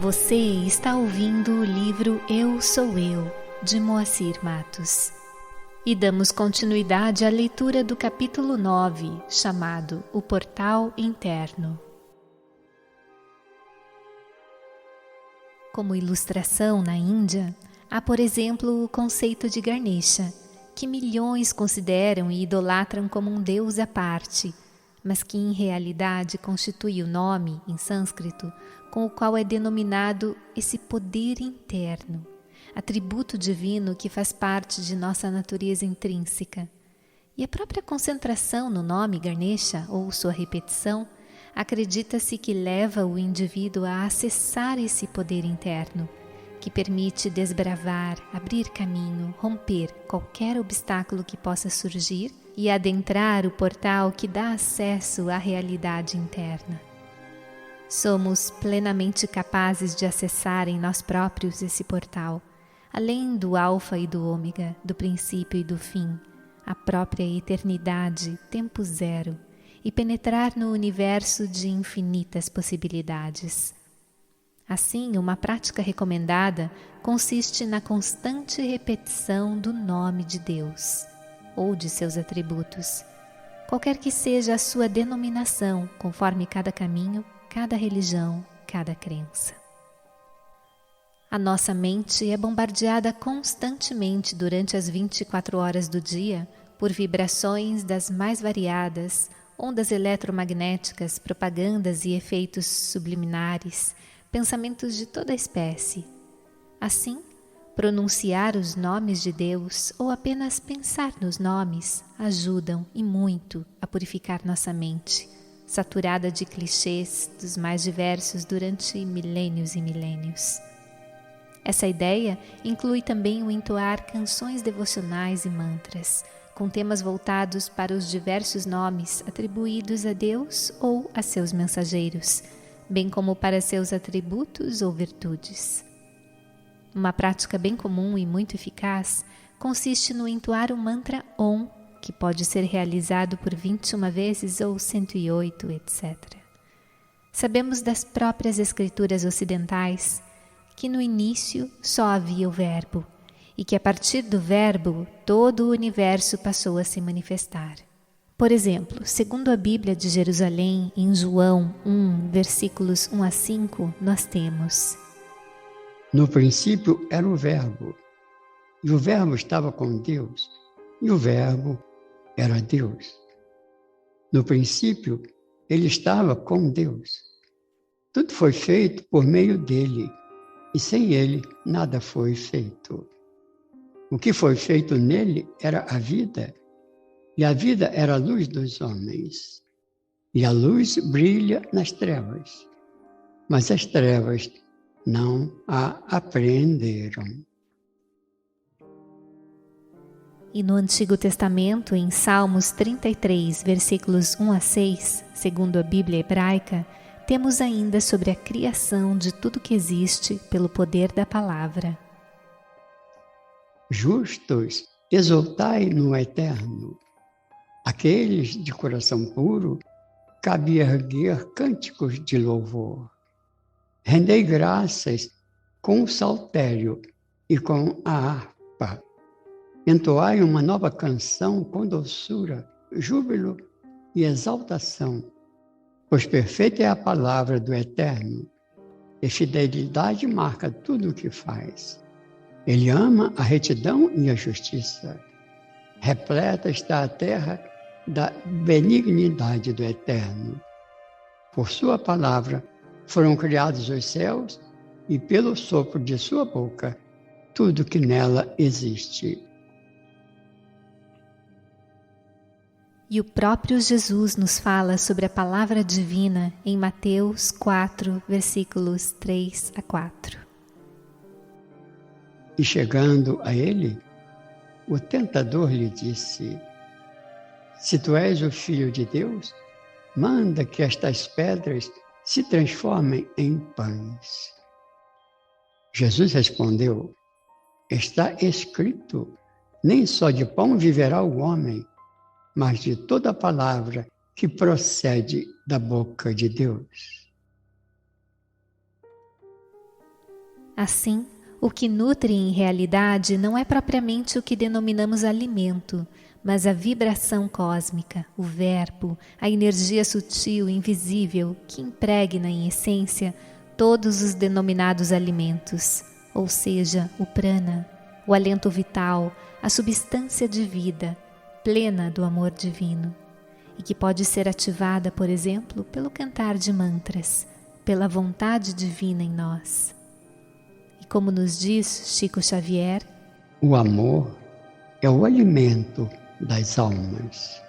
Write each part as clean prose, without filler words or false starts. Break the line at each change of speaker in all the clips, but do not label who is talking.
Você está ouvindo o livro Eu Sou Eu, de Moacir Matos. E damos continuidade à leitura do capítulo 9, chamado O Portal Interno. Como ilustração na Índia, há, por exemplo, o conceito de Ganesha, que milhões consideram e idolatram como um deus à parte, mas que em realidade constitui o nome, em sânscrito, com o qual é denominado esse poder interno, atributo divino que faz parte de nossa natureza intrínseca. E a própria concentração no nome Ganesha, ou sua repetição, acredita-se que leva o indivíduo a acessar esse poder interno, que permite desbravar, abrir caminho, romper qualquer obstáculo que possa surgir e adentrar o portal que dá acesso à realidade interna. Somos plenamente capazes de acessar em nós próprios esse portal, além do alfa e do ômega, do princípio e do fim, a própria eternidade, tempo zero, e penetrar no universo de infinitas possibilidades. Assim, uma prática recomendada consiste na constante repetição do nome de Deus, ou de seus atributos, qualquer que seja a sua denominação, conforme cada caminho, cada religião, cada crença. A nossa mente é bombardeada constantemente durante as 24 horas do dia por vibrações das mais variadas, ondas eletromagnéticas, propagandas e efeitos subliminares, pensamentos de toda espécie. Assim, pronunciar os nomes de Deus ou apenas pensar nos nomes ajudam e muito a purificar nossa mente, saturada de clichês dos mais diversos durante milênios e milênios. Essa ideia inclui também o entoar canções devocionais e mantras, com temas voltados para os diversos nomes atribuídos a Deus ou a seus mensageiros, bem como para seus atributos ou virtudes. Uma prática bem comum e muito eficaz consiste no entoar o mantra Om, que pode ser realizado por 21 vezes ou 108, etc. Sabemos das próprias escrituras ocidentais que no início só havia o Verbo e que a partir do Verbo todo o universo passou a se manifestar. Por exemplo, segundo a Bíblia de Jerusalém, em João 1, versículos 1 a 5, nós temos:
No princípio era o Verbo, e o Verbo estava com Deus, e o Verbo era Deus. No princípio, ele estava com Deus. Tudo foi feito por meio dele, e sem ele nada foi feito. O que foi feito nele era a vida, e a vida era a luz dos homens. E a luz brilha nas trevas, mas as trevas não a apreenderam.
E no Antigo Testamento, em Salmos 33, versículos 1 a 6, segundo a Bíblia hebraica, temos ainda sobre a criação de tudo que existe pelo poder da palavra.
Justos, exultai no eterno. Aqueles de coração puro, cabe erguer cânticos de louvor. Rendei graças com o saltério e com a harpa. Entoai uma nova canção com doçura, júbilo e exaltação, pois perfeita é a palavra do Eterno, e fidelidade marca tudo o que faz. Ele ama a retidão e a justiça. Repleta está a terra da benignidade do Eterno. Por sua palavra foram criados os céus, e pelo sopro de sua boca, tudo que nela existe.
E o próprio Jesus nos fala sobre a palavra divina em Mateus 4, versículos 3 a 4.
E chegando a ele, o tentador lhe disse: Se tu és o Filho de Deus, manda que estas pedras se transformem em pães. Jesus respondeu: Está escrito, nem só de pão viverá o homem, mas de toda a palavra que procede da boca de Deus.
Assim, o que nutre em realidade não é propriamente o que denominamos alimento, mas a vibração cósmica, o verbo, a energia sutil e invisível que impregna em essência todos os denominados alimentos, ou seja, o prana, o alento vital, a substância de vida, plena do amor divino, e que pode ser ativada, por exemplo, pelo cantar de mantras, pela vontade divina em nós. E como nos diz Chico Xavier,
o amor é o alimento das almas.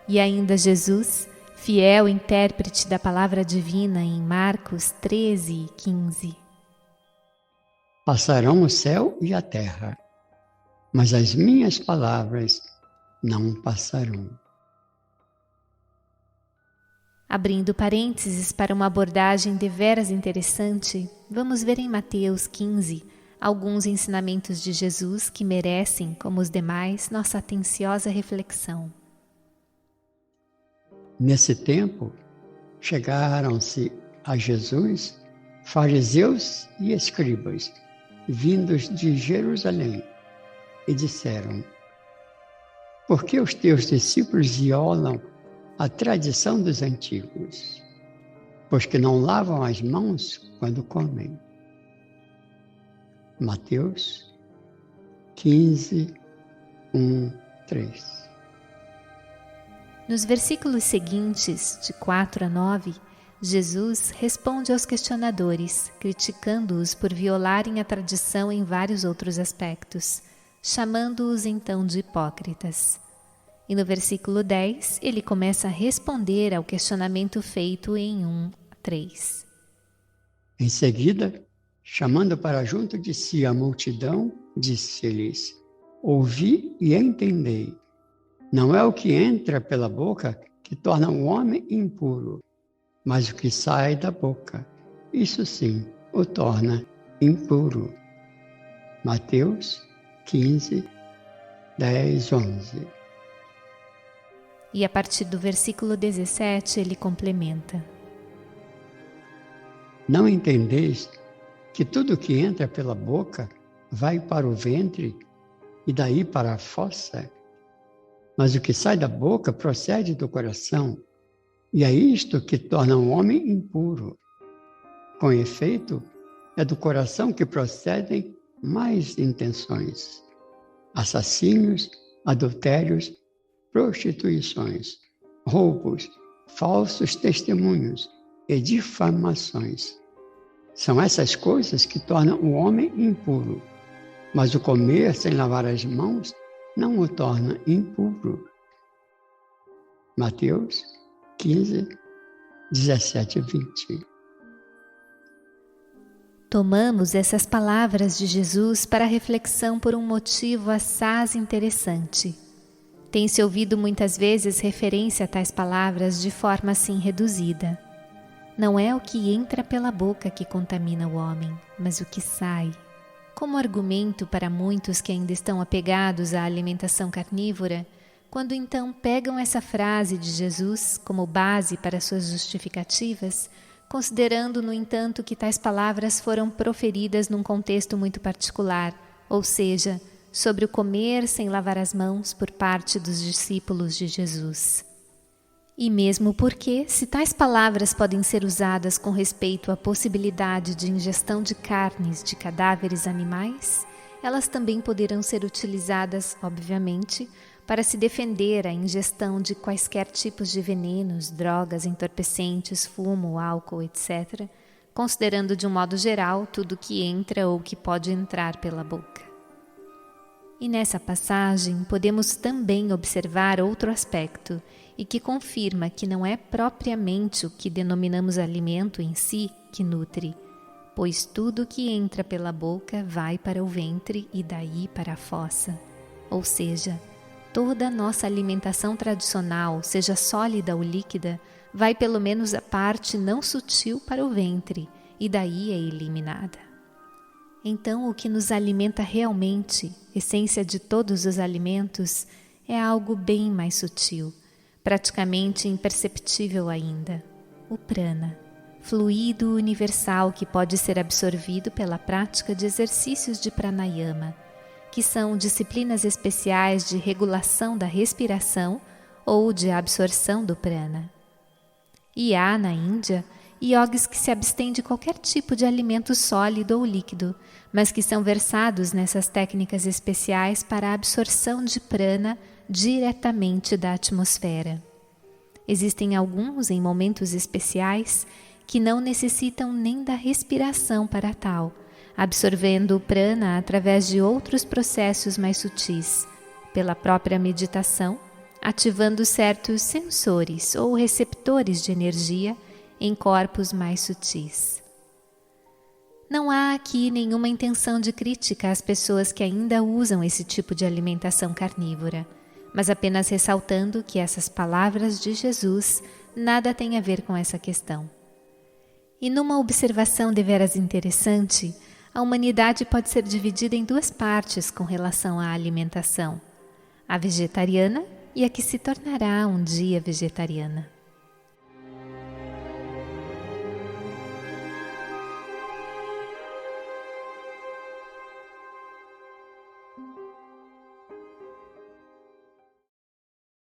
E ainda Jesus, fiel intérprete da palavra divina em Marcos 13:15.
Passarão o céu e a terra, mas as minhas palavras não passarão.
Abrindo parênteses para uma abordagem deveras interessante, vamos ver em Mateus 15 alguns ensinamentos de Jesus que merecem, como os demais, nossa atenciosa reflexão.
Nesse tempo, chegaram-se a Jesus fariseus e escribas, vindos de Jerusalém, e disseram: por que os teus discípulos violam a tradição dos antigos? Pois que não lavam as mãos quando comem. Mateus 15, 1, 3.
Nos versículos seguintes, de 4 a 9, Jesus responde aos questionadores, criticando-os por violarem a tradição em vários outros aspectos, chamando-os então de hipócritas. E no versículo 10, ele começa a responder ao questionamento feito em 1:3.
Em seguida, chamando para junto de si a multidão, disse-lhes: ouvi e entendei. Não é o que entra pela boca que torna o homem impuro, mas o que sai da boca, isso sim o torna impuro. Mateus 15, 10, 11.
E a partir do versículo 17 ele complementa:
não entendeis que tudo que entra pela boca vai para o ventre e daí para a fossa? Mas o que sai da boca procede do coração, e é isto que torna o homem impuro. Com efeito, é do coração que procedem más intenções, assassínios, adultérios, prostituições, roubos, falsos testemunhos e difamações. São essas coisas que tornam o homem impuro, mas o comer sem lavar as mãos não o torna impuro. Mateus 15, 17 e 20.
Tomamos essas palavras de Jesus para reflexão por um motivo assaz interessante. Tem-se ouvido muitas vezes referência a tais palavras de forma assim reduzida. Não é o que entra pela boca que contamina o homem, mas o que sai. Como argumento para muitos que ainda estão apegados à alimentação carnívora, quando então pegam essa frase de Jesus como base para suas justificativas, considerando, no entanto, que tais palavras foram proferidas num contexto muito particular, ou seja, sobre o comer sem lavar as mãos por parte dos discípulos de Jesus. E mesmo porque, se tais palavras podem ser usadas com respeito à possibilidade de ingestão de carnes de cadáveres animais, elas também poderão ser utilizadas, obviamente, para se defender a ingestão de quaisquer tipos de venenos, drogas, entorpecentes, fumo, álcool, etc., considerando de um modo geral tudo que entra ou que pode entrar pela boca. E nessa passagem podemos também observar outro aspecto, e que confirma que não é propriamente o que denominamos alimento em si que nutre, pois tudo que entra pela boca vai para o ventre e daí para a fossa. Ou seja, toda a nossa alimentação tradicional, seja sólida ou líquida, vai pelo menos a parte não sutil para o ventre e daí é eliminada. Então, o que nos alimenta realmente, essência de todos os alimentos, é algo bem mais sutil, praticamente imperceptível ainda, o prana, fluido universal que pode ser absorvido pela prática de exercícios de pranayama, que são disciplinas especiais de regulação da respiração ou de absorção do prana. E há, na Índia, yogis que se abstêm de qualquer tipo de alimento sólido ou líquido, mas que são versados nessas técnicas especiais para a absorção de prana diretamente da atmosfera. Existem alguns em momentos especiais que não necessitam nem da respiração para tal, absorvendo o prana através de outros processos mais sutis, pela própria meditação, ativando certos sensores ou receptores de energia em corpos mais sutis. Não há aqui nenhuma intenção de crítica às pessoas que ainda usam esse tipo de alimentação carnívora, mas apenas ressaltando que essas palavras de Jesus nada têm a ver com essa questão. E numa observação deveras interessante, a humanidade pode ser dividida em duas partes com relação à alimentação: a vegetariana e a que se tornará um dia vegetariana.